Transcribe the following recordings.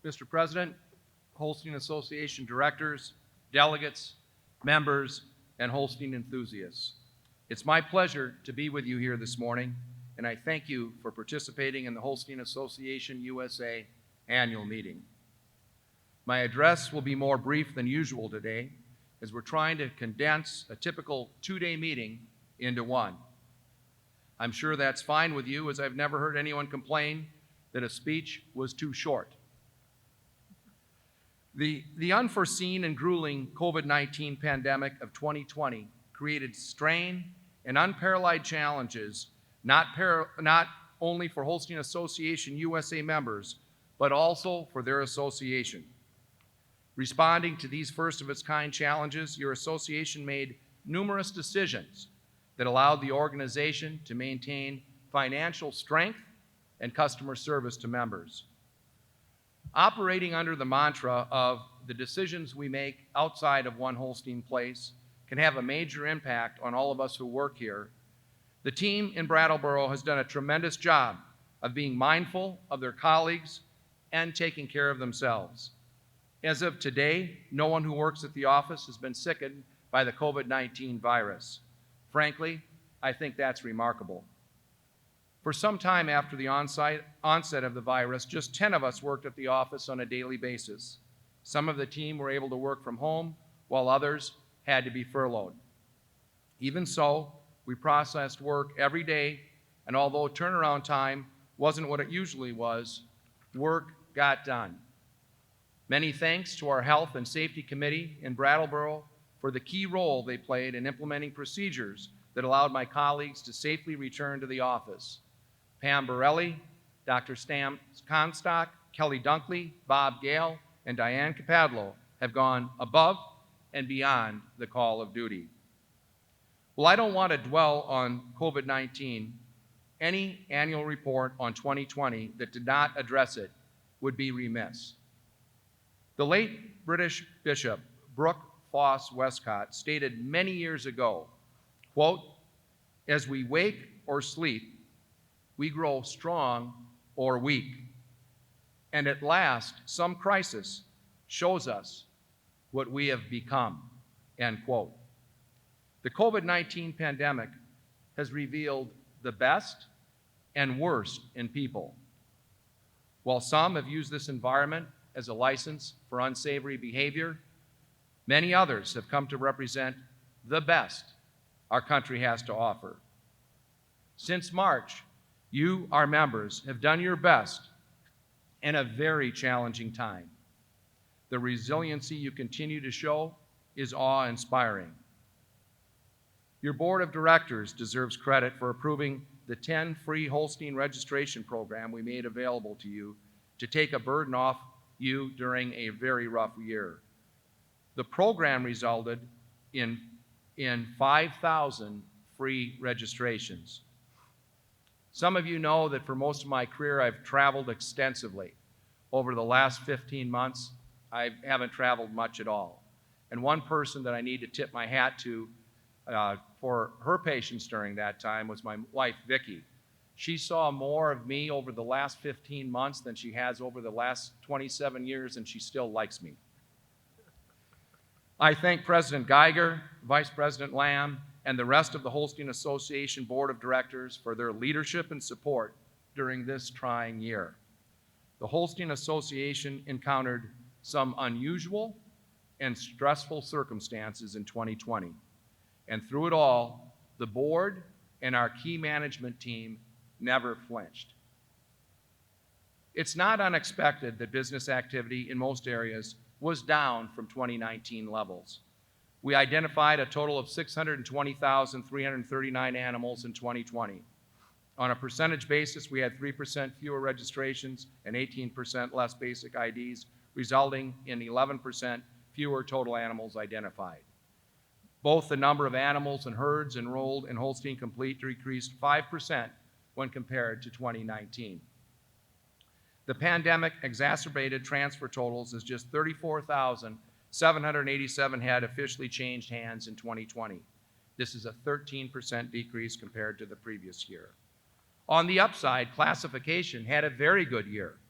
Mr. President, Holstein Association directors, delegates, members, and Holstein enthusiasts. It's my pleasure to be with you here this morning, and I thank you for participating in the Holstein Association USA annual meeting. My address will be more brief than usual today, as we're trying to condense a typical two-day meeting into one. I'm sure that's fine with you, as I've never heard anyone complain that a speech was too short. The unforeseen and grueling COVID-19 pandemic of 2020 created strain and unparalleled challenges, not only for Holstein Association USA members, but also for their association. Responding to these first-of-its-kind challenges, your association made numerous decisions that allowed the organization to maintain financial strength and customer service to members. Operating under the mantra of the decisions we make outside of One Holstein Place can have a major impact on all of us who work here, the team in Brattleboro has done a tremendous job of being mindful of their colleagues and taking care of themselves. As of today, no one who works at the office has been sickened by the COVID-19 virus. Frankly, I think that's remarkable. For some time after the onset of the virus, just 10 of us worked at the office on a daily basis. Some of the team were able to work from home, while others had to be furloughed. Even so, we processed work every day, and although turnaround time wasn't what it usually was, work got done. Many thanks to our Health and Safety Committee in Brattleboro for the key role they played in implementing procedures that allowed my colleagues to safely return to the office. Pam Borelli, Dr. Stam Comstock, Kelly Dunkley, Bob Gale, and Diane Capadlo have gone above and beyond the call of duty. Well, I don't want to dwell on COVID-19. Any annual report on 2020 that did not address it would be remiss. The late British Bishop Brooke Foss Westcott stated many years ago, quote, "As we wake or sleep, we grow strong or weak. And at last, some crisis shows us what we have become," end quote. The COVID-19 pandemic has revealed the best and worst in people. While some have used this environment as a license for unsavory behavior, many others have come to represent the best our country has to offer. Since March, you, our members, have done your best in a very challenging time. The resiliency you continue to show is awe-inspiring. Your board of directors deserves credit for approving the 10 free Holstein registration program we made available to you to take a burden off you during a very rough year. The program resulted in 5,000 free registrations. Some of you know that for most of my career, I've traveled extensively. Over the last 15 months, I haven't traveled much at all. And one person that I need to tip my hat to for her patience during that time was my wife, Vicki. She saw more of me over the last 15 months than she has over the last 27 years, and she still likes me. I thank President Geiger, Vice President Lamb, and the rest of the Holstein Association Board of Directors for their leadership and support during this trying year. The Holstein Association encountered some unusual and stressful circumstances in 2020. And through it all, the board and our key management team never flinched. It's not unexpected that business activity in most areas was down from 2019 levels. We identified a total of 620,339 animals in 2020. On a percentage basis, we had 3% fewer registrations and 18% less basic IDs, resulting in 11% fewer total animals identified. Both the number of animals and herds enrolled in Holstein Complete decreased 5% when compared to 2019. The pandemic exacerbated transfer totals as just 34,787 had officially changed hands in 2020. This is a 13% decrease compared to the previous year. On the upside, classification had a very good year.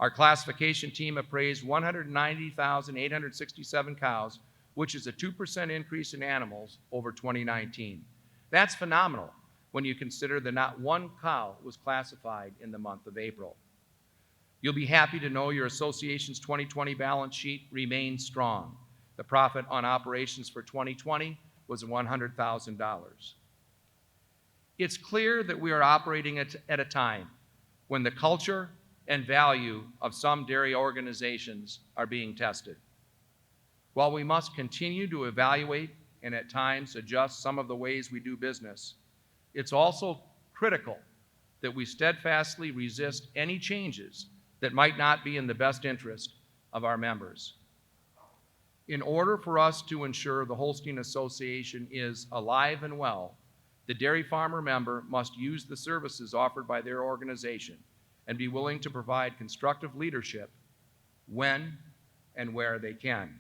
Our classification team appraised 190,867 cows, which is a 2% increase in animals over 2019. That's phenomenal when you consider that not one cow was classified in the month of April. You'll be happy to know your association's 2020 balance sheet remains strong. The profit on operations for 2020 was $100,000. It's clear that we are operating at a time when the culture and value of some dairy organizations are being tested. While we must continue to evaluate and at times adjust some of the ways we do business, it's also critical that we steadfastly resist any changes that might not be in the best interest of our members. In order for us to ensure the Holstein Association is alive and well, the dairy farmer member must use the services offered by their organization and be willing to provide constructive leadership when and where they can.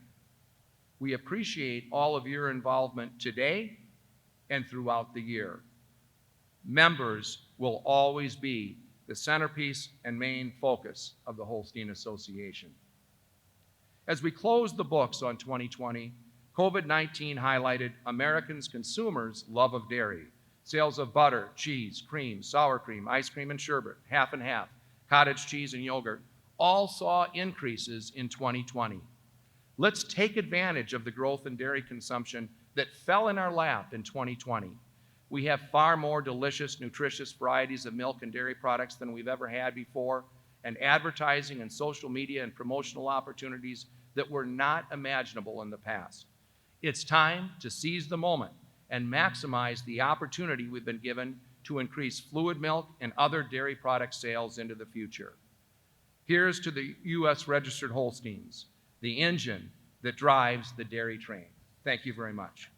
We appreciate all of your involvement today and throughout the year. Members will always be the centerpiece and main focus of the Holstein Association. As we close the books on 2020, COVID-19 highlighted Americans' consumers' love of dairy. Sales of butter, cheese, cream, sour cream, ice cream and sherbet, half and half, cottage cheese and yogurt, all saw increases in 2020. Let's take advantage of the growth in dairy consumption that fell in our lap in 2020. We have far more delicious, nutritious varieties of milk and dairy products than we've ever had before, and advertising and social media and promotional opportunities that were not imaginable in the past. It's time to seize the moment and maximize the opportunity we've been given to increase fluid milk and other dairy product sales into the future. Here's to the U.S. registered Holsteins, the engine that drives the dairy train. Thank you very much.